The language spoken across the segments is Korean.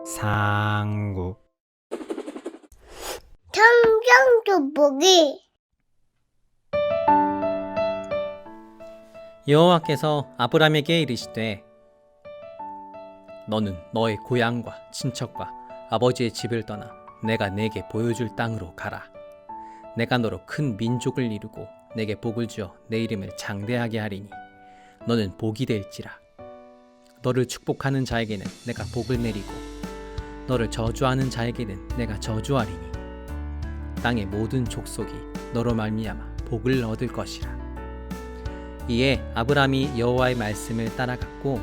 상구 성경 돋보기 여호와께서 아브람에게 이르시되 너는 너의 고향과 친척과 아버지의 집을 떠나 내가 내게 보여줄 땅으로 가라. 내가 너로 큰 민족을 이루고 내게 복을 주어 내 이름을 장대하게 하리니 너는 복이 될지라. 너를 축복하는 자에게는 내가 복을 내리고 너를 저주하는 자에게는 내가 저주하리니 땅의 모든 족속이 너로 말미암아 복을 얻을 것이라. 이에 아브람이 여호와의 말씀을 따라갔고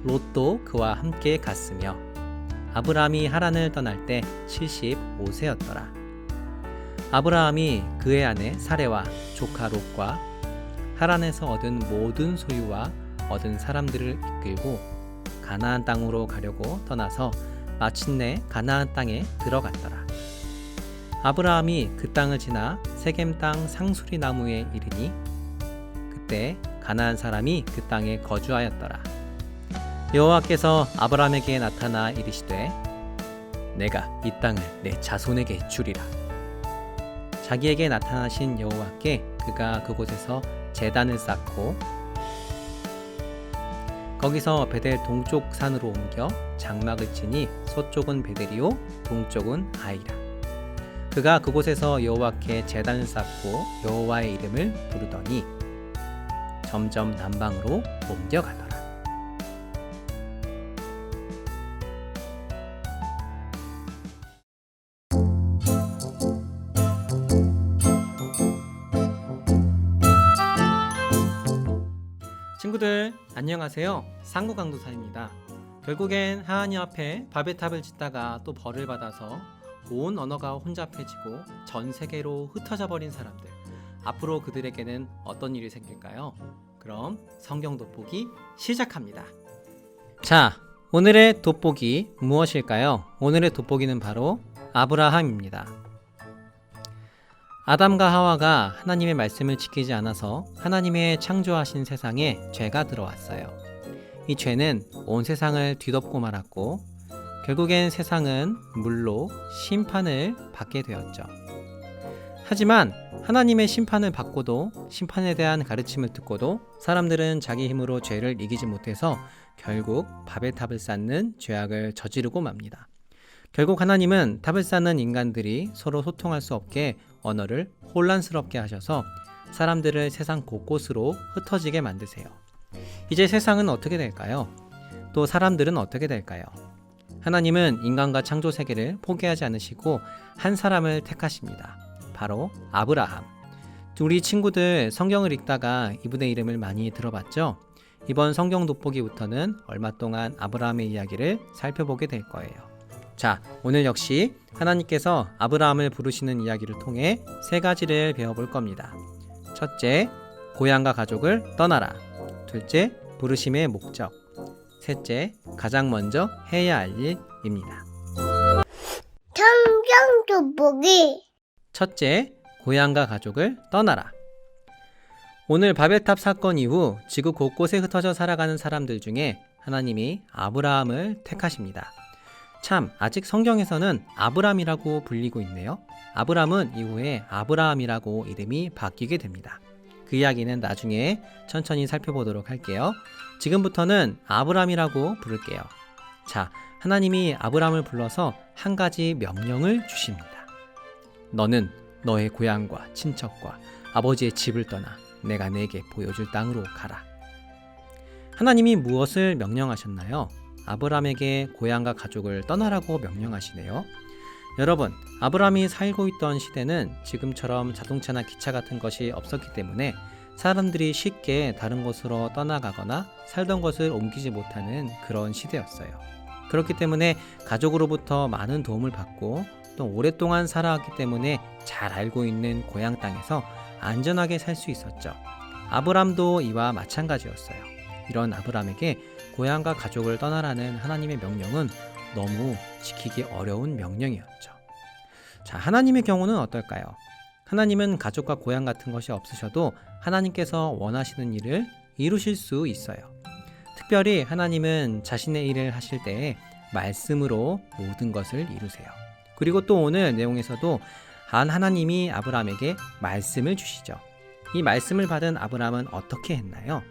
롯도 그와 함께 갔으며 아브람이 하란을 떠날 때 75세였더라. 아브라함이 그의 아내 사레와 조카 롯과 하란에서 얻은 모든 소유와 얻은 사람들을 이끌고 가나안 땅으로 가려고 떠나서 마침내 가나안 땅에 들어갔더라. 아브라함이 그 땅을 지나 세겜 땅 상수리 나무에 이르니 그때 가나안 사람이 그 땅에 거주하였더라. 여호와께서 아브라함에게 나타나 이르시되 내가 이 땅을 내 자손에게 주리라. 자기에게 나타나신 여호와께 그가 그곳에서 제단을 쌓고 거기서 베델 동쪽 산으로 옮겨 장막을 치니 서쪽은 베델이요 동쪽은 아이라. 그가 그곳에서 여호와께 제단을 쌓고 여호와의 이름을 부르더니 점점 남방으로 옮겨가더라. 친구들 안녕하세요. 상구강도사입니다. 결국엔 하나님 앞에 바벨탑을 짓다가 또 벌을 받아서 온 언어가 혼잡해지고 전 세계로 흩어져 버린 사람들, 앞으로 그들에게는 어떤 일이 생길까요? 그럼 성경 돋보기 시작합니다. 자, 오늘의 돋보기 무엇일까요? 오늘의 돋보기는 바로 아브라함입니다. 아담과 하와가 하나님의 말씀을 지키지 않아서 하나님의 창조하신 세상에 죄가 들어왔어요. 이 죄는 온 세상을 뒤덮고 말았고 결국엔 세상은 물로 심판을 받게 되었죠. 하지만 하나님의 심판을 받고도 심판에 대한 가르침을 듣고도 사람들은 자기 힘으로 죄를 이기지 못해서 결국 바벨탑을 쌓는 죄악을 저지르고 맙니다. 결국 하나님은 탑을 쌓는 인간들이 서로 소통할 수 없게 언어를 혼란스럽게 하셔서 사람들을 세상 곳곳으로 흩어지게 만드세요. 이제 세상은 어떻게 될까요? 또 사람들은 어떻게 될까요? 하나님은 인간과 창조 세계를 포기하지 않으시고 한 사람을 택하십니다. 바로 아브라함. 우리 친구들 성경을 읽다가 이분의 이름을 많이 들어봤죠? 이번 성경 돋보기부터는 얼마 동안 아브라함의 이야기를 살펴보게 될 거예요. 자, 오늘 역시 하나님께서 아브라함을 부르시는 이야기를 통해 세 가지를 배워볼 겁니다. 첫째, 고향과 가족을 떠나라. 둘째, 부르심의 목적. 셋째, 가장 먼저 해야 할 일입니다. 성경 돋보기 첫째, 고향과 가족을 떠나라. 오늘 바벨탑 사건 이후 지구 곳곳에 흩어져 살아가는 사람들 중에 하나님이 아브라함을 택하십니다. 참, 아직 성경에서는 아브람이라고 불리고 있네요. 아브람은 이후에 아브라함이라고 이름이 바뀌게 됩니다. 그 이야기는 나중에 천천히 살펴보도록 할게요. 지금부터는 아브람이라고 부를게요. 자, 하나님이 아브람을 불러서 한 가지 명령을 주십니다. 너는 너의 고향과 친척과 아버지의 집을 떠나 내가 내게 보여줄 땅으로 가라. 하나님이 무엇을 명령하셨나요? 아브람에게 고향과 가족을 떠나라고 명령하시네요. 여러분, 아브람이 살고 있던 시대는 지금처럼 자동차나 기차 같은 것이 없었기 때문에 사람들이 쉽게 다른 곳으로 떠나가거나 살던 곳을 옮기지 못하는 그런 시대였어요. 그렇기 때문에 가족으로부터 많은 도움을 받고 또 오랫동안 살아왔기 때문에 잘 알고 있는 고향 땅에서 안전하게 살 수 있었죠. 아브람도 이와 마찬가지였어요. 이런 아브람에게 고향과 가족을 떠나라는 하나님의 명령은 너무 지키기 어려운 명령이었죠. 자, 하나님의 경우는 어떨까요? 하나님은 가족과 고향 같은 것이 없으셔도 하나님께서 원하시는 일을 이루실 수 있어요. 특별히 하나님은 자신의 일을 하실 때에 말씀으로 모든 것을 이루세요. 그리고 또 오늘 내용에서도 하나님이 아브라함에게 말씀을 주시죠. 이 말씀을 받은 아브라함은 어떻게 했나요?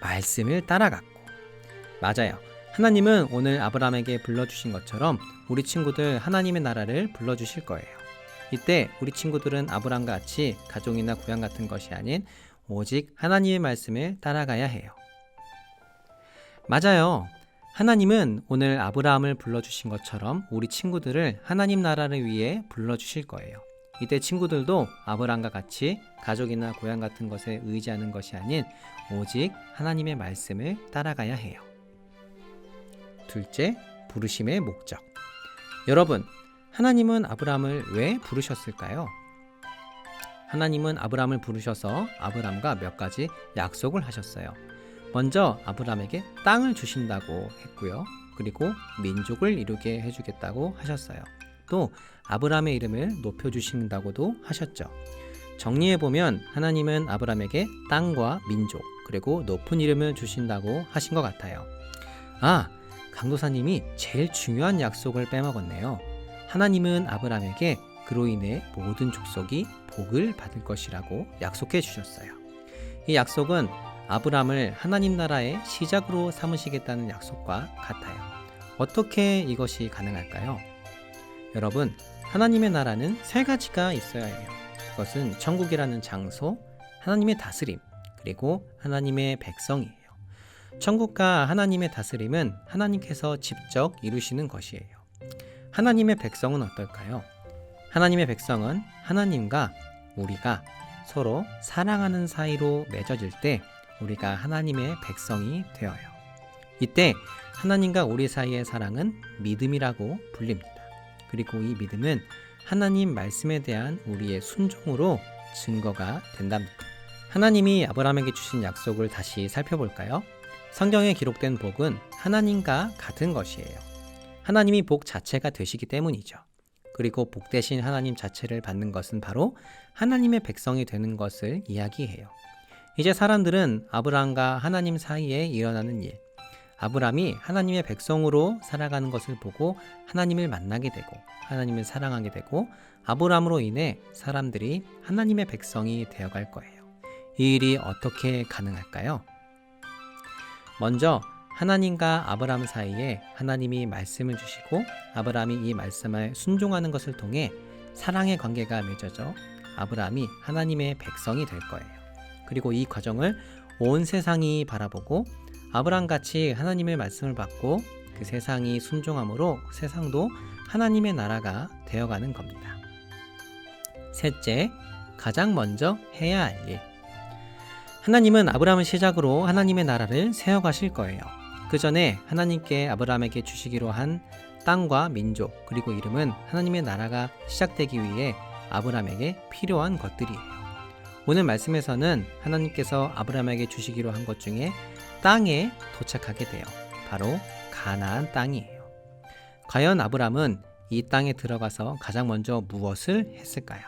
말씀을 따라갔고. 맞아요. 하나님은 오늘 아브라함에게 불러주신 것처럼 우리 친구들 하나님의 나라를 불러주실 거예요. 이때 우리 친구들은 아브라함과 같이 가족이나 고향 같은 것이 아닌 오직 하나님의 말씀을 따라가야 해요. 맞아요. 하나님은 오늘 아브라함을 불러주신 것처럼 우리 친구들을 하나님 나라를 위해 불러주실 거예요. 이때 친구들도 아브라함과 같이 가족이나 고향 같은 것에 의지하는 것이 아닌 오직 하나님의 말씀을 따라가야 해요. 둘째, 부르심의 목적. 여러분, 하나님은 아브라함을 왜 부르셨을까요? 하나님은 아브라함을 부르셔서 아브라함과 몇 가지 약속을 하셨어요. 먼저 아브라함에게 땅을 주신다고 했고요. 그리고 민족을 이루게 해주겠다고 하셨어요. 또 아브라함의 이름을 높여주신다고도 하셨죠. 정리해보면 하나님은 아브라함에게 땅과 민족 그리고 높은 이름을 주신다고 하신 것 같아요. 강도사님이 제일 중요한 약속을 빼먹었네요. 하나님은 아브라함에게 그로 인해 모든 족속이 복을 받을 것이라고 약속해 주셨어요. 이 약속은 아브라함을 하나님 나라의 시작으로 삼으시겠다는 약속과 같아요. 어떻게 이것이 가능할까요? 여러분, 하나님의 나라는 세 가지가 있어야 해요. 그것은 천국이라는 장소, 하나님의 다스림, 그리고 하나님의 백성이에요. 천국과 하나님의 다스림은 하나님께서 직접 이루시는 것이에요. 하나님의 백성은 어떨까요? 하나님의 백성은 하나님과 우리가 서로 사랑하는 사이로 맺어질 때 우리가 하나님의 백성이 되어요. 이때 하나님과 우리 사이의 사랑은 믿음이라고 불립니다. 그리고 이 믿음은 하나님 말씀에 대한 우리의 순종으로 증거가 된답니다. 하나님이 아브라함에게 주신 약속을 다시 살펴볼까요? 성경에 기록된 복은 하나님과 같은 것이에요. 하나님이 복 자체가 되시기 때문이죠. 그리고 복 대신 하나님 자체를 받는 것은 바로 하나님의 백성이 되는 것을 이야기해요. 이제 사람들은 아브라함과 하나님 사이에 일어나는 일, 아브라함이 하나님의 백성으로 살아가는 것을 보고 하나님을 만나게 되고 하나님을 사랑하게 되고 아브라함으로 인해 사람들이 하나님의 백성이 되어갈 거예요. 이 일이 어떻게 가능할까요? 먼저 하나님과 아브라함 사이에 하나님이 말씀을 주시고 아브라함이 이 말씀에 순종하는 것을 통해 사랑의 관계가 맺어져 아브라함이 하나님의 백성이 될 거예요. 그리고 이 과정을 온 세상이 바라보고 아브라함같이 하나님의 말씀을 받고 그 세상이 순종함으로 세상도 하나님의 나라가 되어가는 겁니다. 셋째, 가장 먼저 해야 할 일. 하나님은 아브라함을 시작으로 하나님의 나라를 세워가실 거예요. 그 전에 하나님께 아브라함에게 주시기로 한 땅과 민족 그리고 이름은 하나님의 나라가 시작되기 위해 아브라함에게 필요한 것들이에요. 오늘 말씀에서는 하나님께서 아브라함에게 주시기로 한 것 중에 땅에 도착하게 돼요. 바로 가나안 땅이에요. 과연 아브라함은 이 땅에 들어가서 가장 먼저 무엇을 했을까요?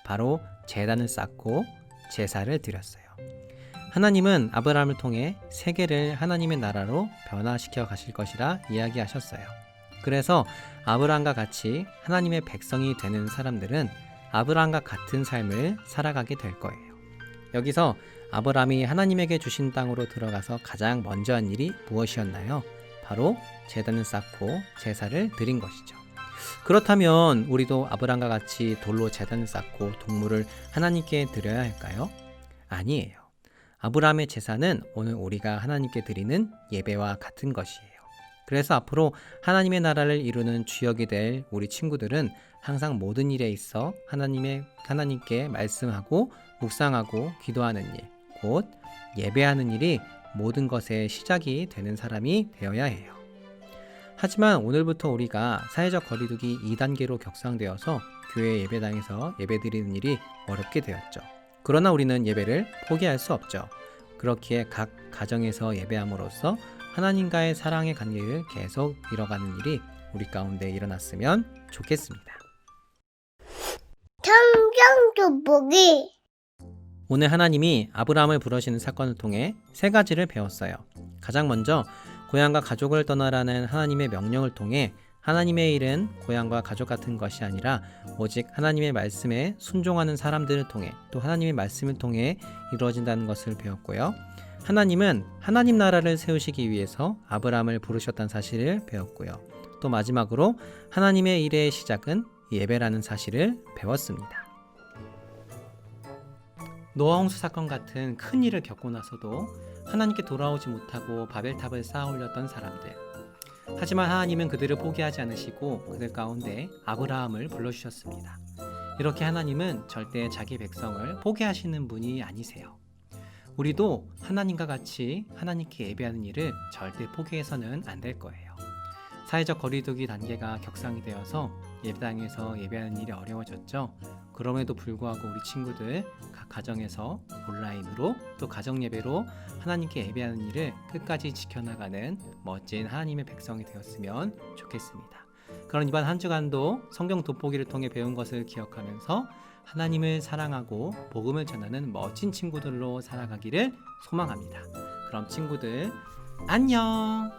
바로 제단을 쌓고 제사를 드렸어요. 하나님은 아브라함을 통해 세계를 하나님의 나라로 변화시켜 가실 것이라 이야기하셨어요. 그래서 아브라함과 같이 하나님의 백성이 되는 사람들은 아브라함과 같은 삶을 살아가게 될 거예요. 여기서 아브라함이 하나님에게 주신 땅으로 들어가서 가장 먼저 한 일이 무엇이었나요? 바로 제단을 쌓고 제사를 드린 것이죠. 그렇다면 우리도 아브라함과 같이 돌로 제단을 쌓고 동물을 하나님께 드려야 할까요? 아니에요. 아브라함의 제사는 오늘 우리가 하나님께 드리는 예배와 같은 것이에요. 그래서 앞으로 하나님의 나라를 이루는 주역이 될 우리 친구들은 항상 모든 일에 있어 하나님께 말씀하고 묵상하고 기도하는 일, 곧 예배하는 일이 모든 것의 시작이 되는 사람이 되어야 해요. 하지만 오늘부터 우리가 사회적 거리두기 2단계로 격상되어서 교회 예배당에서 예배드리는 일이 어렵게 되었죠. 그러나 우리는 예배를 포기할 수 없죠. 그렇기에 각 가정에서 예배함으로써 하나님과의 사랑의 관계를 계속 이뤄가는 일이 우리 가운데 일어났으면 좋겠습니다. 성경 돋보기 오늘 하나님이 아브라함을 부르시는 사건을 통해 세 가지를 배웠어요. 가장 먼저 고향과 가족을 떠나라는 하나님의 명령을 통해 하나님의 일은 고향과 가족 같은 것이 아니라 오직 하나님의 말씀에 순종하는 사람들을 통해 또 하나님의 말씀을 통해 이루어진다는 것을 배웠고요. 하나님은 하나님 나라를 세우시기 위해서 아브라함을 부르셨다는 사실을 배웠고요. 또 마지막으로 하나님의 일의 시작은 예배라는 사실을 배웠습니다. 노아 홍수 사건 같은 큰 일을 겪고 나서도 하나님께 돌아오지 못하고 바벨탑을 쌓아 올렸던 사람들. 하지만 하나님은 그들을 포기하지 않으시고 그들 가운데 아브라함을 불러주셨습니다. 이렇게 하나님은 절대 자기 백성을 포기하시는 분이 아니세요. 우리도 하나님과 같이 하나님께 예배하는 일을 절대 포기해서는 안 될 거예요. 사회적 거리두기 단계가 격상이 되어서 예배당에서 예배하는 일이 어려워졌죠. 그럼에도 불구하고 우리 친구들 각 가정에서 온라인으로 또 가정 예배로 하나님께 예배하는 일을 끝까지 지켜나가는 멋진 하나님의 백성이 되었으면 좋겠습니다. 그럼 이번 한 주간도 성경 돋보기를 통해 배운 것을 기억하면서 하나님을 사랑하고 복음을 전하는 멋진 친구들로 살아가기를 소망합니다. 그럼 친구들 안녕!